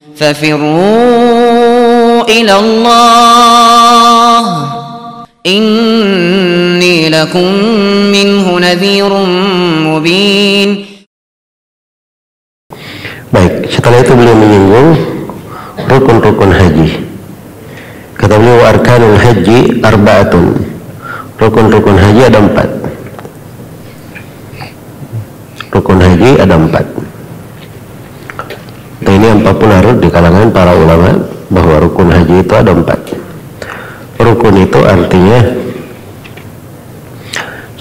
ففروا إلى الله إني لكم منه نذير مبين. Baik, setelah itu beliau menyinggung rukun-rukun haji. Kata beliau, arkanul haji arba'atun. Rukun-rukun haji ada 4. Rukun haji ada 4. Nah, ini yang populer di kalangan para ulama, bahwa rukun haji itu ada 4. Rukun itu artinya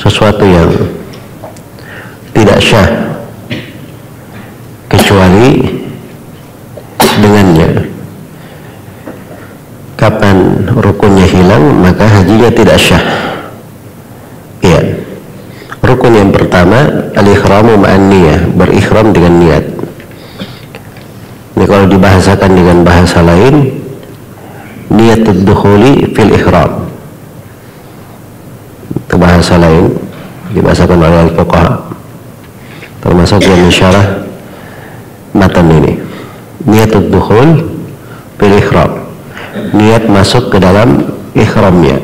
sesuatu yang tidak syah kecuali dengannya. Kapan rukunnya hilang, maka hajinya tidak syah. Iya. Rukun yang pertama, al-ikhramu ma'an niyah, berikhram dengan niat. Ini kalau dibahasakan dengan bahasa lain, niatud dukhuli fil ikhram. Itu bahasa lain dibahasakan oleh al-fuqaha, termasuk yang mensyarah matan ini. Niatud dukhul fil ikhram, niat masuk ke dalam ikhramnya,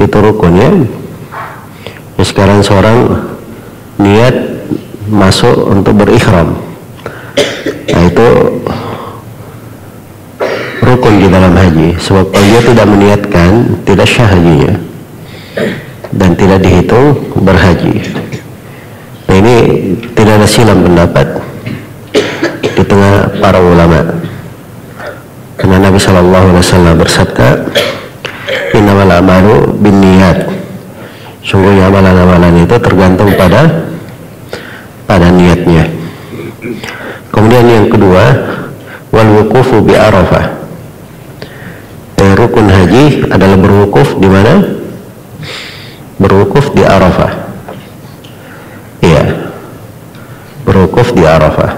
itu rukunnya. Ya, sekarang seorang niat masuk untuk berikhram, nah itu rukun di dalam haji. Sebab kalau dia tidak meniatkan, tidak syah hajinya dan tidak dihitung berhaji. Nah, ini tidak ada silam pendapat di tengah para ulama, karena Nabi SAW bersabda, innamal a'malu binniyat. Sungguhnya amalan-amalan itu tergantung pada niatnya. Kemudian yang kedua, wal wuqufu bi Arafah. Rukun haji adalah berwukuf di mana? Berwukuf di Arafah. Iya, berwukuf di Arafah.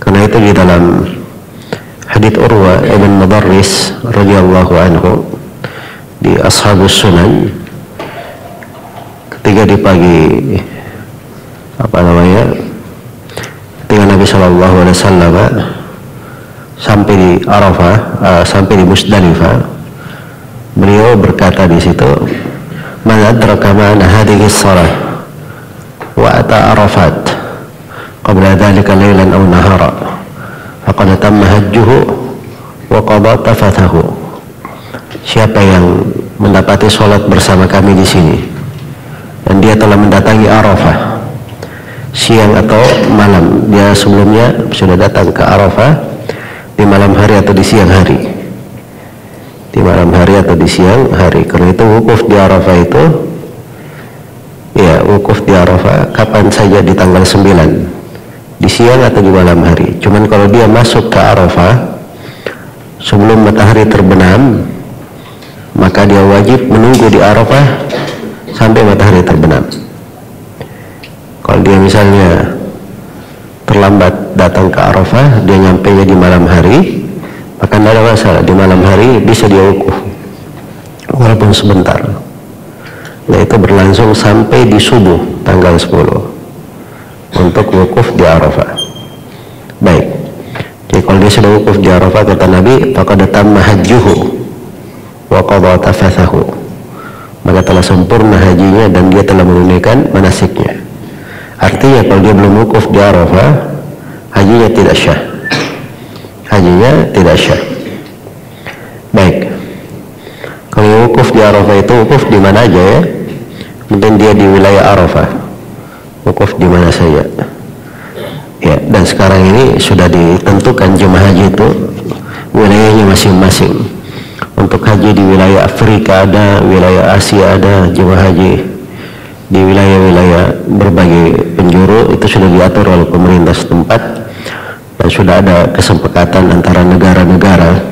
Karena itu di dalam hadits Urwa ibn Mudarris radhiyallahu anhu di Ashabus Sunan, ketika di pagi ketika Nabi SAW sampai di Arafah, sampai di Musdalifah, beliau berkata di situ, man adraka ma'ana hadhihi shalah wa ata Arafat qabla dhalika laylan aw nahara faqad tamma hajjuhu wa qada tafathahu. Siapa yang mendapati sholat bersama kami di sini dan dia telah mendatangi Arafah siang atau malam, dia sebelumnya sudah datang ke Arafah di malam hari atau di siang hari, di malam hari atau di siang hari. Karena itu wukuf di Arafah itu, ya, wukuf di Arafah kapan saja di tanggal 9, di siang atau di malam hari. Cuman kalau dia masuk ke Arafah sebelum matahari terbenam, maka dia wajib menunggu di Arafah sampai matahari terbenam. Kalau dia misalnya terlambat datang ke Arafah, dia nyampainya di malam hari, maka tidak ada masalah. Di malam hari bisa dia wukuf walaupun sebentar. Nah, itu berlangsung sampai di subuh tanggal 10 untuk wukuf di Arafah. Baik, jadi kalau dia sudah wukuf di Arafah, kata Nabi, faqad tamma hajjuhu wa qada tafathahu, maka telah sempurna hajinya dan dia telah menunaikan manasiknya. Artinya kalau dia belum wukuf di Arafah, hajinya tidak syah. Hajinya tidak syah. Baik. Kalau wukuf di Arafah itu wukuf di mana aja, ya? Mungkin dia di wilayah Arafah, wukuf di mana saja. Ya, dan sekarang ini sudah ditentukan jemaah haji itu wilayahnya masing-masing. Untuk haji di wilayah Afrika ada, wilayah Asia ada, jemaah haji di wilayah-wilayah berbagai penjuru itu sudah diatur oleh pemerintah setempat, dan sudah ada kesepakatan antara negara-negara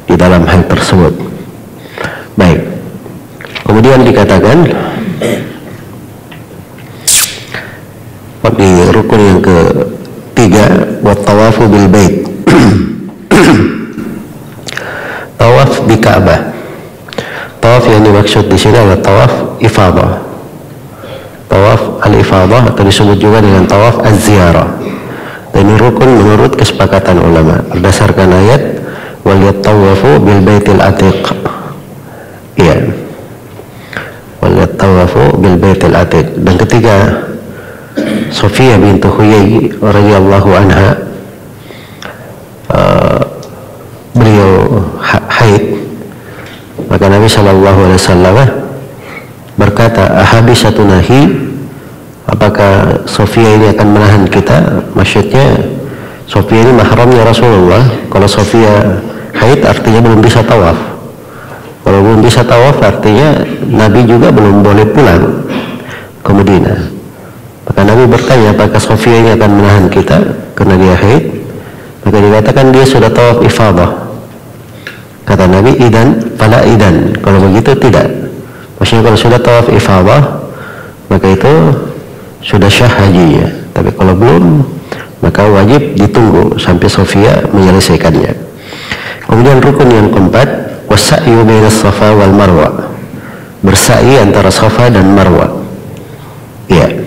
di dalam hal tersebut. Baik, kemudian dikatakan di rukun yang ketiga, wat tawafu bil bait. Tawaf di Ka'bah. Tawaf yang dimaksud di sini adalah tawaf ifadah. Tawaf al-ifadah atau disebut juga dengan tawaf az-ziarah. Ini rukun menurut kesepakatan ulama berdasarkan ayat wal yatawafu bil baitil atiq. Iya. Wal yatawafu bil baitil atiq. Dan ketika Sofia bintu Huyai radhiyallahu anha beliau haid, maka Nabi sallallahu alaihi wasallam berkata, ahabisatunahi, apakah Sofia ini akan menahan kita? Maksudnya Sofia ini mahramnya Rasulullah. Kalau Sofia haid artinya belum bisa tawaf. Kalau belum bisa tawaf artinya Nabi juga belum boleh pulang ke Madinah. Maka Nabi bertanya, apakah Sofia ini akan menahan kita karena dia haid? Maka dikatakan dia sudah tawaf ifadah. Kata Nabi, idan fala idan, kalau begitu tidak. Maksudnya kalau sudah tawaf ifadah maka itu sudah syah hajinya. Tapi kalau belum, maka wajib ditunggu sampai Sofia menyelesaikannya. Kemudian rukun yang keempat, wasa'yu bainas safa wal marwa, bersa'i antara safa dan marwa. Iya,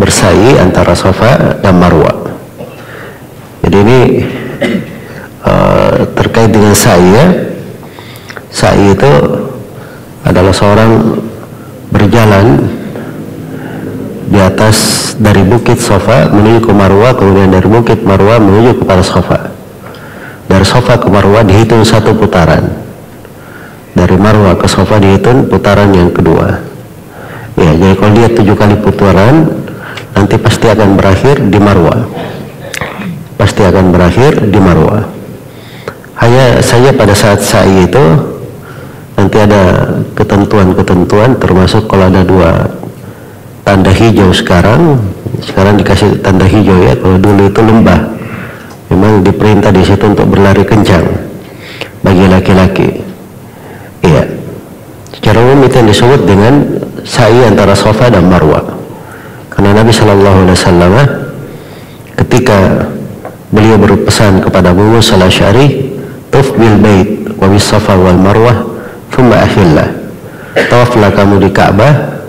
bersa'i antara safa dan marwa. Jadi ini terkait dengan sa'i ya. Sa'i itu adalah seorang berjalan di atas dari bukit Safa menuju ke Marwa, kemudian dari bukit Marwa menuju kepada Safa. Dari Safa ke Marwa dihitung satu putaran, dari Marwa ke Safa dihitung putaran yang kedua. Ya, jadi kalau dia 7 kali putaran, nanti pasti akan berakhir di Marwa. Pasti akan berakhir di Marwa. Hanya saja pada saat sa'i itu nanti ada ketentuan-ketentuan, termasuk kalau ada 2 tanda hijau sekarang dikasih tanda hijau ya. Kalau dulu itu lembah, memang diperintah di situ untuk berlari kencang bagi laki-laki. Iya. Secara umum itu yang disebut dengan sa'i antara Safa dan Marwa. Karena Nabi Shallallahu Alaihi Wasallam ketika beliau berpesan kepada Abu Musa al-Asy'ari, tuf bil bait wa bis Safa wal Marwah thumma ahillah, tawaflah kamu di Ka'bah,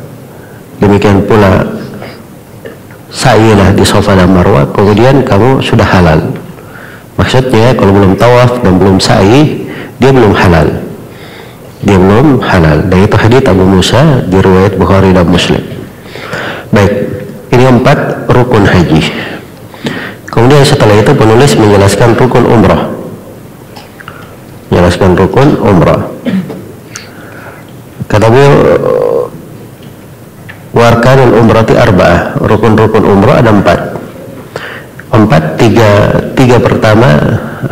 demikian pula sa'ilah di Safa dan Marwah, kemudian kamu sudah halal. Maksudnya kalau belum tawaf dan belum sa'i, dia belum halal. Dia belum halal. Dan itu hadits Abu Musa di riwayat Bukhari dan Muslim. Baik, ini 4 rukun haji. Kemudian setelah itu penulis menjelaskan rukun umrah. Menjelaskan rukun umrah. Kata beliau, warkanul umrati arba'ah, rukun-rukun umrah ada 4. Tiga pertama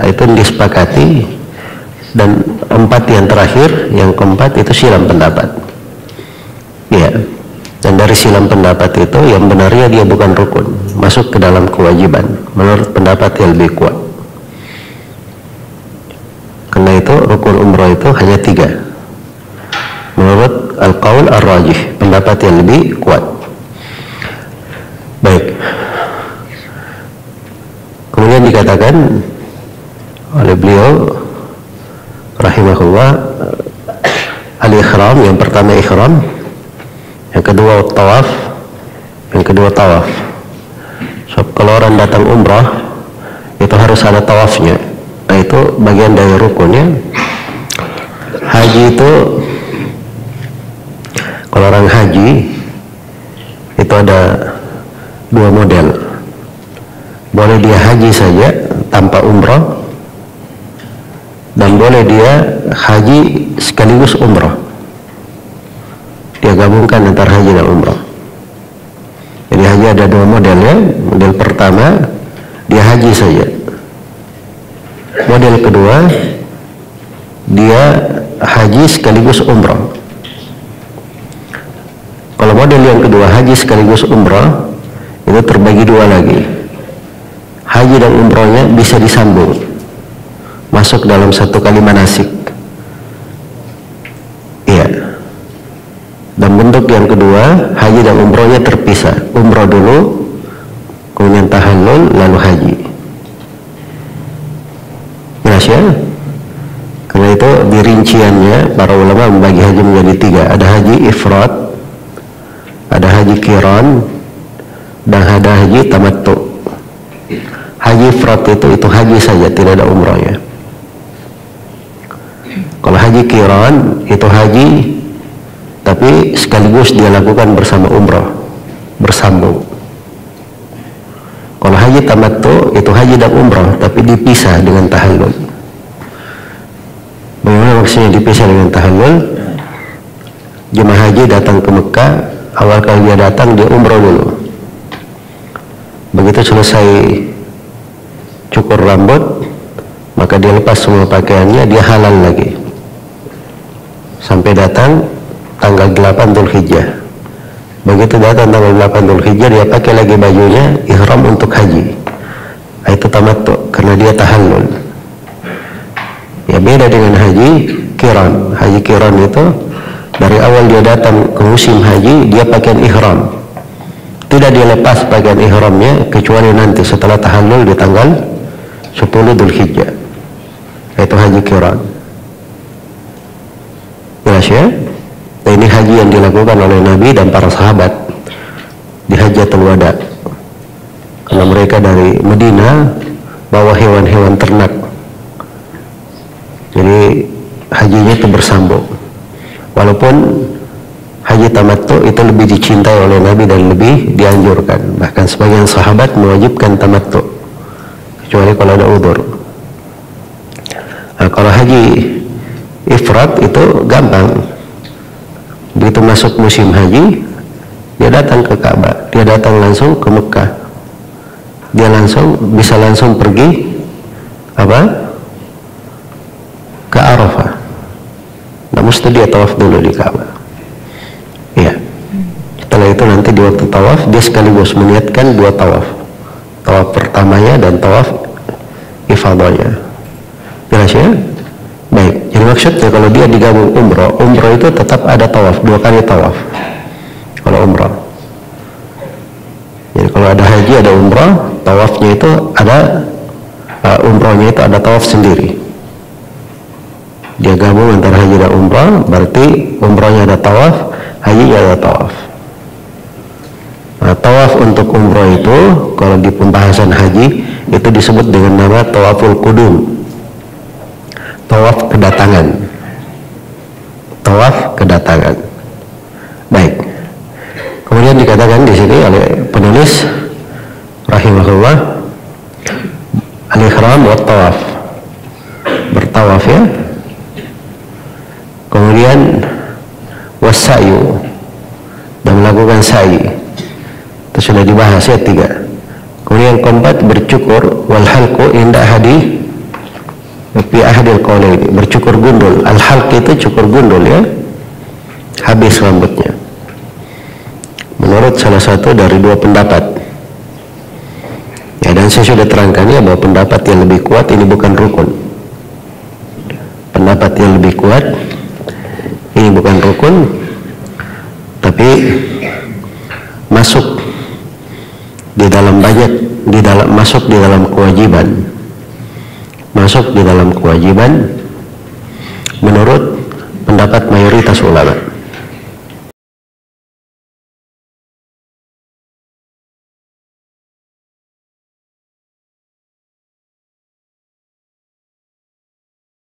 itu disepakati, dan 4 yang terakhir, yang keempat itu silam pendapat. Ya, dan dari silam pendapat itu yang benarnya dia bukan rukun, masuk ke dalam kewajiban menurut pendapat yang lebih kuat. Karena itu rukun umrah itu hanya 3 menurut al-qaul ar-rajih, pendapat yang lebih kuat. Baik, kemudian dikatakan oleh beliau rahimahullah, al-ihram, yang pertama ihram, yang kedua tawaf, yang kedua tawaf. So, kalau orang datang umrah itu harus ada tawafnya. Nah, itu bagian dari rukunnya. Haji itu, kalau orang haji itu ada 2 model. Boleh dia haji saja tanpa umrah, dan boleh dia haji sekaligus umrah. Dia gabungkan antara haji dan umrah. Jadi haji ada 2 modelnya. Model pertama, dia haji saja. Model kedua, dia haji sekaligus umrah. Kalau model yang kedua, haji sekaligus umrah, itu terbagi 2 lagi. Haji dan umrahnya bisa disambung, masuk dalam 1 kali manasik. Iya. Dan bentuk yang kedua, haji dan umrahnya terpisah. Umrah dulu, kemudian tahallul, lalu haji. Jelas ya? Karena itu di rinciannya para ulama membagi haji menjadi 3. Ada haji ifrad, ada haji qiran, dan ada haji tamattu. Haji ifrad itu haji saja, tidak ada umrahnya. Kalau haji qiran itu haji tapi sekaligus dia lakukan bersama umrah, bersambung. Kalau haji tamattu itu haji dan umrah tapi dipisah dengan tahallul. Bagaimana maksudnya dipisah dengan tahallul? Jemaah haji datang ke Mekah, awal kali dia datang dia umrah dulu. Begitu selesai cukur rambut, maka dia lepas semua pakaiannya, dia halal lagi sampai datang tanggal 8 Dzulhijjah. Begitu datang tanggal 8 Dzulhijjah, dia pakai lagi bajunya ihram untuk haji. Itu tamattu karena dia tahallul. Ya beda dengan haji qiran. Haji qiran itu dari awal dia datang ke musim haji dia pakaian ihram. Tidak dia lepas pakaian ihramnya kecuali nanti setelah tahallul di tanggal 10 Dzulhijjah. Itu haji qiran. Jelas ya? Nah, ini haji yang dilakukan oleh Nabi dan para sahabat di Hajjatul Wada. Karena mereka dari Medina bawa hewan-hewan ternak. Jadi hajinya itu bersambung. Walaupun haji tamattu itu lebih dicintai oleh Nabi dan lebih dianjurkan. Bahkan sebagian sahabat mewajibkan tamattu kecuali kalau ada udzur. Nah, kalau haji ifrad itu gampang. Begitu masuk musim haji, dia datang ke Ka'bah, dia datang langsung ke Mekah. Dia bisa langsung pergi ke Arafah. Nah, mesti dia tawaf dulu di Ka'bah. Ya. Setelah itu nanti di waktu tawaf dia sekaligus meniatkan 2 tawaf. Tawaf pertamanya dan tawaf ifadahnya. Jelas ya? Baik. Jadi maksudnya kalau dia digabung umrah itu tetap ada tawaf, 2 kali tawaf. Kalau umrah. Jadi kalau ada haji ada umrah, tawafnya itu ada umrahnya itu ada tawaf sendiri. Dia gabung antara haji dan umrah, berarti umrahnya ada tawaf, hajinya ada tawaf. Nah, tawaf untuk umrah itu kalau di pembahasan haji itu disebut dengan nama tawaful qudum. Tawaf kedatangan. Tawaf kedatangan. Baik. Kemudian dikatakan di sini oleh penulis rahimahullah al-ihram wa tawaf. Bertawaf ya. Kemudian wasa'yu dan melakukan sa'i. Itu sudah dibahas ya 3. Kemudian keempat bercukur wal halqu inda ahadi fi ahadil qaulaini, bercukur gundul. Al halq itu cukur gundul ya. Habis rambutnya. Menurut salah satu dari 2 pendapat. Ya, dan saya sudah terangkan ya bahwa pendapat yang lebih kuat ini bukan rukun. Pendapat yang lebih kuat ini bukan rukun, tapi masuk di dalam masuk di dalam kewajiban. Masuk di dalam kewajiban menurut pendapat mayoritas ulama.